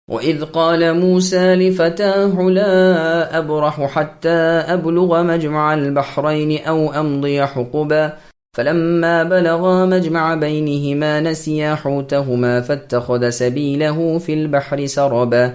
وَإِذْ قَالَ مُوسَى لِفَتَاهُ لَا أَبْرَحُ حَتَّى أَبْلُغَ مَجْمَعَ الْبَحْرَيْنِ أَوْ أَمْضِيَ حُقُبًا فَلَمَّا بَلَغَا مَجْمَعَ بَيْنِهِمَا نَسِيَا حُوتَهُمَا فَاتَّخَذَ سَبِيلَهُ فِي الْبَحْرِ سَرَبًا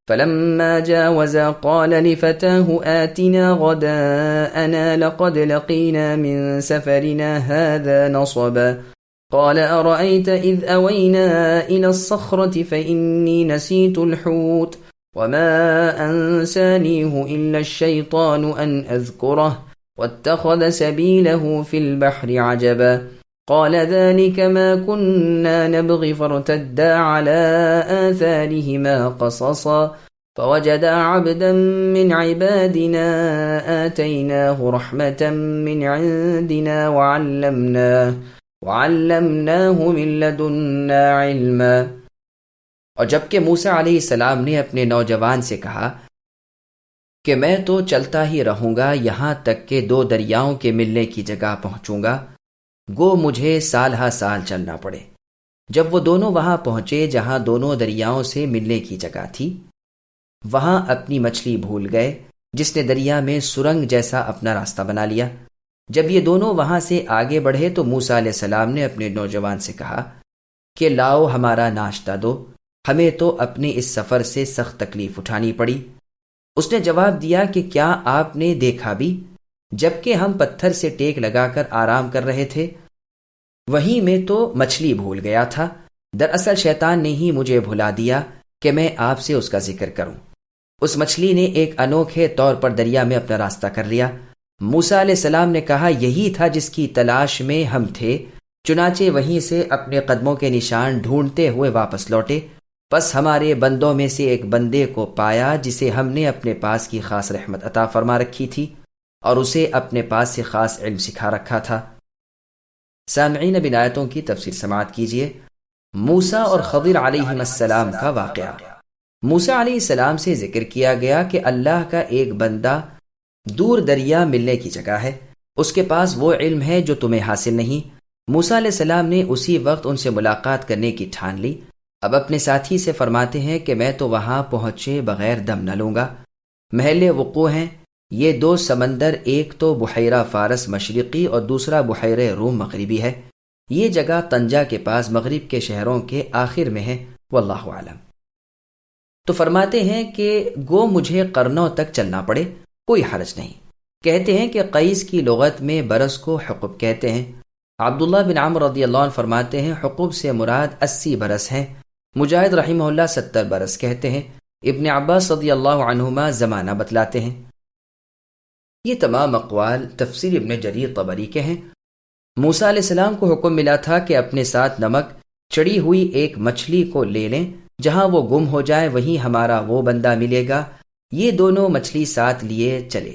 فَلَمَّا جَاوَزَا قَالَ لِفَتَاهُ آتِنَا غَدَاءَنَا لَقَدْ لَقِينَا مِنْ سَفَرِنَا هَذَا نَصَبًا قال أرأيت إذ أوينا إلى الصخرة فإني نسيت الحوت وما أنسانيه إلا الشيطان أن أذكره واتخذ سبيله في البحر عجبا قال ذلك ما كنا نبغي فارتدا على آثارهما قصصا فوجدا عبدا من عبادنا آتيناه رحمة من عندنا وعلمناه من لدنا علما۔ اور جبکہ موسیٰ علیہ السلام نے اپنے نوجوان سے کہا کہ میں تو چلتا ہی رہوں گا یہاں تک کہ دو دریاؤں کے ملنے کی جگہ پہنچوں گا، گو مجھے سال ہا سال چلنا پڑے۔ جب وہ دونوں وہاں پہنچے جہاں دونوں دریاؤں سے ملنے کی جگہ تھی، وہاں اپنی مچھلی بھول گئے جس نے دریا میں سرنگ جیسا اپنا راستہ بنا لیا۔ جب یہ دونوں وہاں سے آگے بڑھے تو موسیٰ علیہ السلام نے اپنے نوجوان سے کہا کہ لاؤ ہمارا ناشتہ دو، ہمیں تو اپنے اس سفر سے سخت تکلیف اٹھانی پڑی۔ اس نے جواب دیا کہ کیا آپ نے دیکھا بھی، جبکہ ہم پتھر سے ٹیک لگا کر آرام کر رہے تھے، وہیں میں تو مچھلی بھول گیا تھا۔ دراصل شیطان نے ہی مجھے بھلا دیا کہ میں آپ سے اس کا ذکر کروں۔ اس مچھلی نے ایک انوکھے طور پر دریا میں اپنا راستہ کر لیا۔ موسیٰ علیہ السلام نے کہا یہی تھا جس کی تلاش میں ہم تھے، چنانچہ وہیں سے اپنے قدموں کے نشان ڈھونڈتے ہوئے واپس لوٹے۔ بس ہمارے بندوں میں سے ایک بندے کو پایا جسے ہم نے اپنے پاس کی خاص رحمت عطا فرما رکھی تھی اور اسے اپنے پاس سے خاص علم سکھا رکھا تھا۔ سامعین، اب ان آیتوں کی تفسیر سماعت کیجیے۔ موسیٰ اور خضر علیہ السلام کا واقعہ۔ موسیٰ علیہ السلام سے ذکر کیا گیا کہ اللہ کا ایک بندہ دور دریا ملنے کی جگہ ہے، اس کے پاس وہ علم ہے جو تمہیں حاصل نہیں۔ موسیٰ علیہ السلام نے اسی وقت ان سے ملاقات کرنے کی ٹھان لی۔ اب اپنے ساتھی سے فرماتے ہیں کہ میں تو وہاں پہنچے بغیر دم نہ لوں گا۔ محل وقوع ہیں یہ دو سمندر، ایک تو بحیرہ فارس مشرقی اور دوسرا بحیرہ روم مغربی ہے۔ یہ جگہ طنجہ کے پاس مغرب کے شہروں کے آخر میں ہے، واللہ اعلم۔ تو فرماتے ہیں کہ گو مجھے قرنوں تک چلنا پڑے، کوئی حرج نہیں۔ کہتے ہیں کہ قیس کی لغت میں برس کو حقب کہتے ہیں۔ عبداللہ بن عمر رضی اللہ عنہ فرماتے ہیں حقب سے مراد 80 برس ہیں۔ مجاہد رحمہ اللہ 70 برس کہتے ہیں۔ ابن عباس رضی اللہ عنہما زمانہ بتلاتے ہیں۔ یہ تمام اقوال تفسیر ابن جریر طبری کے ہیں۔ موسیٰ علیہ السلام کو حکم ملا تھا کہ اپنے ساتھ نمک چڑھی ہوئی ایک مچھلی کو لے لیں، جہاں وہ گم ہو جائے وہیں ہمارا وہ بندہ ملے گا۔ یہ دونوں مچھلی ساتھ لیے چلے،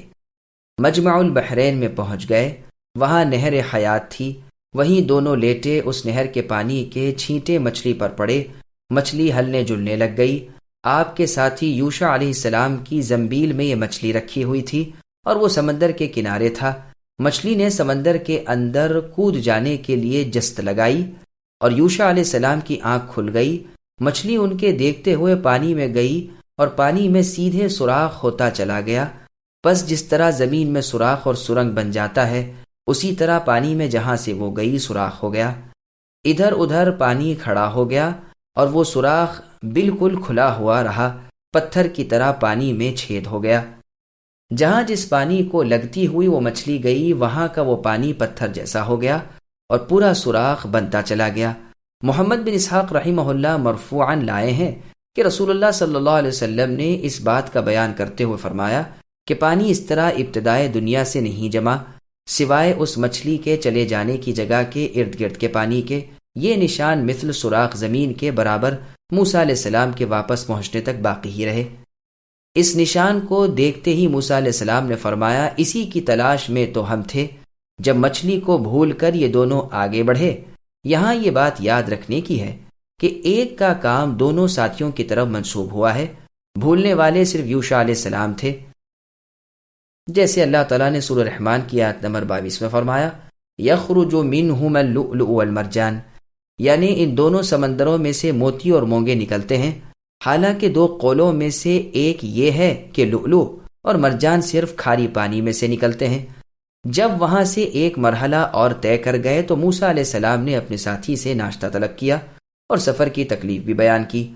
مجمع البحرین میں پہنچ گئے، وہاں نہر حیات تھی، وہیں دونوں لیٹے، اس نہر کے پانی کے چھینٹے مچھلی پر پڑے، مچھلی ہلنے جلنے لگ گئی۔ آپ کے ساتھی یوشع علیہ السلام کی زنبیل میں یہ مچھلی رکھی ہوئی تھی اور وہ سمندر کے کنارے تھا۔ مچھلی نے سمندر کے اندر کود جانے کے لیے جست لگائی اور یوشع علیہ السلام کی آنکھ کھل گئی۔ مچھلی ان کے دیکھتے ہوئے پانی میں گئی اور پانی میں سیدھے سوراخ ہوتا چلا گیا۔ بس جس طرح زمین میں سوراخ اور سرنگ بن جاتا ہے، اسی طرح پانی میں جہاں سے وہ گئی سوراخ ہو گیا۔ ادھر ادھر پانی کھڑا ہو گیا اور وہ سوراخ بالکل کھلا ہوا رہا، پتھر کی طرح پانی میں چھید ہو گیا۔ جہاں جس پانی کو لگتی ہوئی وہ مچھلی گئی، وہاں کا وہ پانی پتھر جیسا ہو گیا اور پورا سوراخ بنتا چلا گیا۔ محمد بن اسحاق رحمہ اللہ مرفوعاً لائے ہیں کہ رسول اللہ صلی اللہ علیہ وسلم نے اس بات کا بیان کرتے ہوئے فرمایا کہ پانی اس طرح ابتدائے دنیا سے نہیں جمع سوائے اس مچھلی کے چلے جانے کی جگہ کے ارد گرد کے پانی کے۔ یہ نشان مثل سوراخ زمین کے برابر موسیٰ علیہ السلام کے واپس پہنچنے تک باقی ہی رہے۔ اس نشان کو دیکھتے ہی موسیٰ علیہ السلام نے فرمایا اسی کی تلاش میں تو ہم تھے۔ جب مچھلی کو بھول کر یہ دونوں آگے بڑھے، یہاں یہ بات یاد رکھنے کی ہے کہ ایک کا کام دونوں ساتھیوں کی طرف منسوب ہوا ہے، بھولنے والے صرف یوشع علیہ السلام تھے۔ جیسے اللہ تعالیٰ نے سورہ رحمان کی آیت نمبر 22 میں فرمایا یخرج منہما اللؤلؤ والمرجان، یعنی ان دونوں سمندروں میں سے موتی اور مونگے نکلتے ہیں۔ حالانکہ دو قولوں میں سے ایک یہ ہے کہ لؤلؤ اور مرجان صرف کھاری پانی میں سے نکلتے ہیں۔ جب وہاں سے ایک مرحلہ اور طے کر گئے تو موسیٰ علیہ السلام نے اپنے ساتھی سے ناشتہ طلب کیا اور سفر کی تکلیف بھی بیان کی۔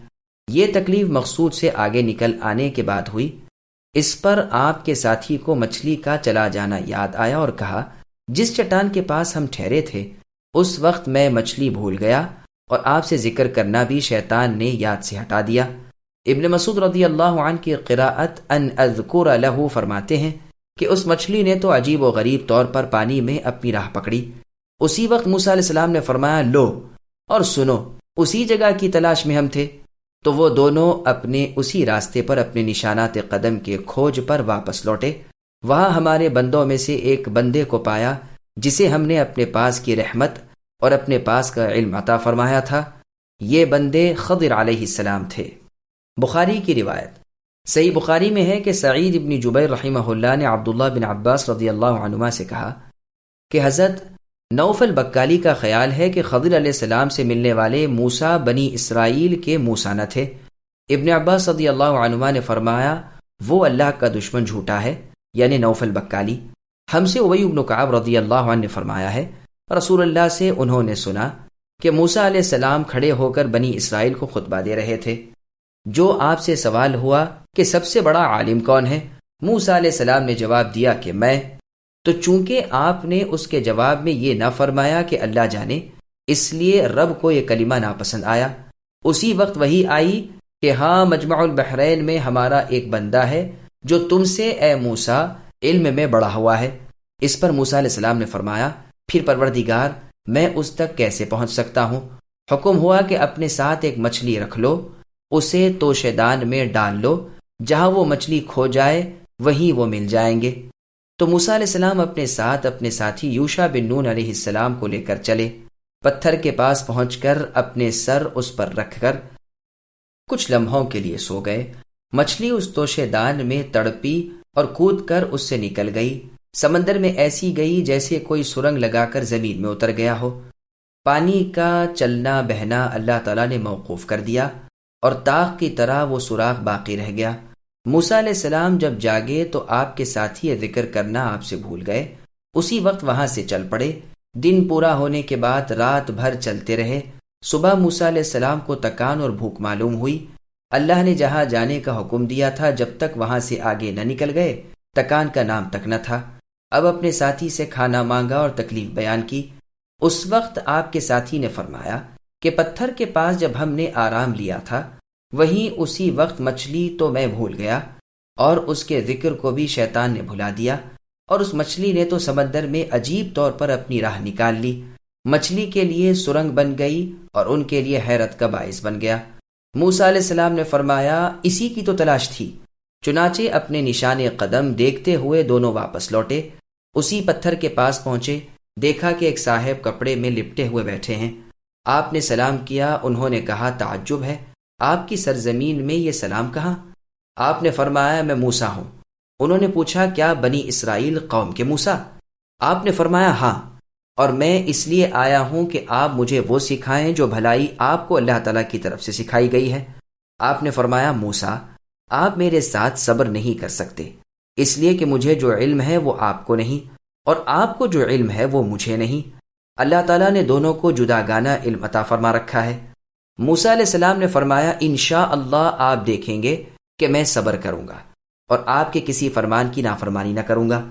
یہ تکلیف مقصود سے آگے نکل آنے کے بعد ہوئی۔ اس پر آپ کے ساتھی کو مچھلی کا چلا جانا یاد آیا اور کہا، جس چٹان کے پاس ہم ٹھہرے تھے اس وقت میں مچھلی بھول گیا اور آپ سے ذکر کرنا بھی شیطان نے یاد سے ہٹا دیا۔ ابن مسعود رضی اللہ عنہ کی قراءت ان اذکر لہ فرماتے ہیں کہ اس مچھلی نے تو عجیب و غریب طور پر پانی میں اپنی راہ پکڑی۔ اسی وقت موسیٰ علیہ السلام نے فرمایا، لو اور سنو، اسی جگہ کی تلاش میں ہم تھے۔ تو وہ دونوں اپنے اسی راستے پر اپنے نشانات قدم کے کھوج پر واپس لوٹے۔ وہاں ہمارے بندوں میں سے ایک بندے کو پایا جسے ہم نے اپنے پاس کی رحمت اور اپنے پاس کا علم عطا فرمایا تھا۔ یہ بندے خضر علیہ السلام تھے۔ بخاری کی روایت۔ صحیح بخاری میں ہے کہ سعید بن جبیر رحمہ اللہ نے عبداللہ بن عباس رضی اللہ عنہما سے کہا کہ حضرت نوفل بکالی کا خیال ہے کہ خضر علیہ السلام سے ملنے والے موسیٰ بنی اسرائیل کے موسیٰ نہ تھے۔ ابن عباس رضی اللہ عنہما نے فرمایا، وہ اللہ کا دشمن جھوٹا ہے، یعنی نوفل بکالی۔ ہم سے ابی بن کعب رضی اللہ عنہ نے فرمایا ہے، رسول اللہ سے انہوں نے سنا کہ موسیٰ علیہ السلام کھڑے ہو کر بنی اسرائیل کو خطبہ دے رہے تھے۔ جو آپ سے سوال ہوا کہ سب سے بڑا عالم کون ہے، موسیٰ علیہ السلام نے جواب دیا کہ میں۔ تو چونکہ آپ نے اس کے جواب میں یہ نہ فرمایا کہ اللہ جانے، اس لیے رب کو یہ کلمہ ناپسند آیا۔ اسی وقت وحی آئی کہ ہاں، مجمع البحرین میں ہمارا ایک بندہ ہے جو تم سے اے موسیٰ علم میں بڑا ہوا ہے۔ اس پر موسیٰ علیہ السلام نے فرمایا، پھر پروردگار، میں اس تک کیسے پہنچ سکتا ہوں؟ حکم ہوا کہ اپنے ساتھ ایک مچھلی رکھ لو، اسے توشے دان میں ڈال لو، جہاں وہ مچھلی کھو جائے وہیں وہ مل جائیں گے۔ تو موسیٰ علیہ السلام اپنے ساتھ اپنے ساتھی یوشع بن نون علیہ السلام کو لے کر چلے۔ پتھر کے پاس پہنچ کر اپنے سر اس پر رکھ کر کچھ لمحوں کے لیے سو گئے۔ مچھلی اس توشے دان میں تڑپی اور کود کر اس سے نکل گئی۔ سمندر میں ایسی گئی جیسے کوئی سرنگ لگا کر زمین میں اتر گیا ہو۔ پانی کا چلنا بہنا اللہ تعالیٰ نے موقوف کر دیا اور طاق کی طرح وہ سوراخ باقی رہ گیا۔ موسیٰ علیہ السلام جب جاگے تو آپ کے ساتھی ذکر کرنا آپ سے بھول گئے۔ اسی وقت وہاں سے چل پڑے۔ دن پورا ہونے کے بعد رات بھر چلتے رہے۔ صبح موسیٰ علیہ السلام کو تکان اور بھوک معلوم ہوئی۔ اللہ نے جہاں جانے کا حکم دیا تھا جب تک وہاں سے آگے نہ نکل گئے تکان کا نام تک نہ تھا۔ اب اپنے ساتھی سے کھانا مانگا اور تکلیف بیان کی۔ اس وقت آپ کے ساتھی نے فرمایا کہ پتھر کے پاس جب ہم نے آرام لیا تھا وہیں اسی وقت مچھلی تو میں بھول گیا اور اس کے ذکر کو بھی شیطان نے بھلا دیا، اور اس مچھلی نے تو سمندر میں عجیب طور پر اپنی راہ نکال لی۔ مچھلی کے لیے سرنگ بن گئی اور ان کے لیے حیرت کا باعث بن گیا۔ موسیٰ علیہ السلام نے فرمایا، اسی کی تو تلاش تھی۔ چنانچہ اپنے نشان قدم دیکھتے ہوئے دونوں واپس لوٹے۔ اسی پتھر کے پاس پہنچے، دیکھا کہ ایک صاحب کپڑے میں لپٹے ہوئے بیٹھے ہیں۔ آپ نے سلام کیا۔ انہوں نے کہا، تعجب ہے، آپ کی سرزمین میں یہ سلام کہاں؟ آپ نے فرمایا، میں موسیٰ ہوں۔ انہوں نے پوچھا، کیا بنی اسرائیل قوم کے موسیٰ؟ آپ نے فرمایا، ہاں، اور میں اس لیے آیا ہوں کہ آپ مجھے وہ سکھائیں جو بھلائی آپ کو اللہ تعالیٰ کی طرف سے سکھائی گئی ہے۔ آپ نے فرمایا، موسیٰ، آپ میرے ساتھ صبر نہیں کر سکتے، اس لیے کہ مجھے جو علم ہے وہ آپ کو نہیں، اور آپ کو جو علم ہے وہ مجھے نہیں۔ اللہ تعالیٰ نے دونوں کو جداگانہ علم عطا فرما رکھا ہے۔ موسیٰ علیہ السلام نے فرمایا، انشاءاللہ آپ دیکھیں گے کہ میں صبر کروں گا اور آپ کے کسی فرمان کی نافرمانی نہ کروں گا۔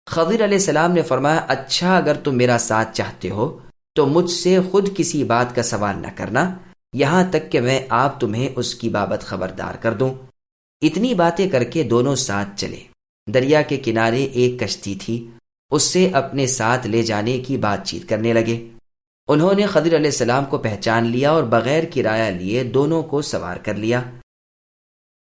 خضر علیہ السلام نے فرمایا، اچھا، اگر تم میرا ساتھ چاہتے ہو تو مجھ سے خود کسی بات کا سوال نہ کرنا، یہاں تک کہ میں آپ تمہیں اس کی بابت خبردار کر دوں۔ اتنی باتیں کر کے دونوں ساتھ چلے۔ دریا کے کنارے ایک کشتی تھی، اس سے اپنے ساتھ لے جانے کی بات چیت کرنے لگے۔ انہوں نے خضر علیہ السلام کو پہچان لیا اور بغیر کرایہ لیے دونوں کو سوار کر لیا۔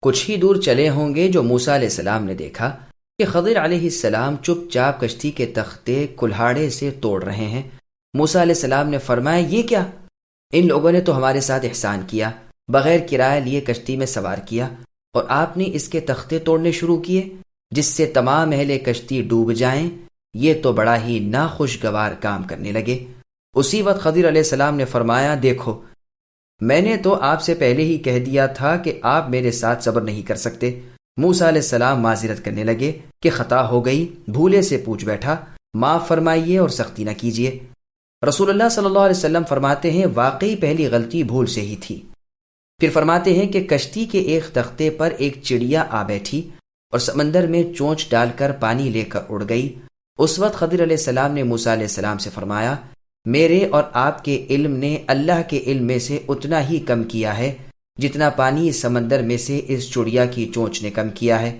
کچھ ہی دور چلے ہوں گے جو موسیٰ علیہ السلام نے دیکھا کہ خضر علیہ السلام چپ چاپ کشتی کے تختے کلہاڑے سے توڑ رہے ہیں۔ موسیٰ علیہ السلام نے فرمایا، یہ کیا؟ ان لوگوں نے تو ہمارے ساتھ احسان کیا، بغیر کرایہ لیے کشتی میں سوار کیا، اور آپ نے اس کے تختے توڑنے شروع کیے جس سے تمام اہل کشتی ڈوب جائیں۔ یہ تو بڑا ہی ناخوشگوار کام کرنے لگے۔ اسی وقت خضر علیہ السلام نے فرمایا، دیکھو، میں نے تو آپ سے پہلے ہی کہہ دیا تھا کہ آپ میرے ساتھ صبر نہیں کر سکتے۔ موسیٰ علیہ السلام معذرت کرنے لگے کہ خطا ہو گئی، بھولے سے پوچھ بیٹھا، معاف فرمائیے اور سختی نہ کیجیے۔ رسول اللہ صلی اللہ علیہ وسلم فرماتے ہیں واقعی پہلی غلطی بھول سے ہی تھی۔ پھر فرماتے ہیں کہ کشتی کے ایک تختے پر ایک چڑیا آ بیٹھی اور سمندر میں چونچ ڈال کر پانی لے کر اڑ گئی۔ اس وقت خضر علیہ السلام نے موسیٰ علیہ السلام سے فرمایا، میرے اور آپ کے علم نے اللہ کے علم میں سے اتنا ہی کم کیا ہے جتنا پانی اس سمندر میں سے اس چڑیا کی چونچ نے کم کیا ہے۔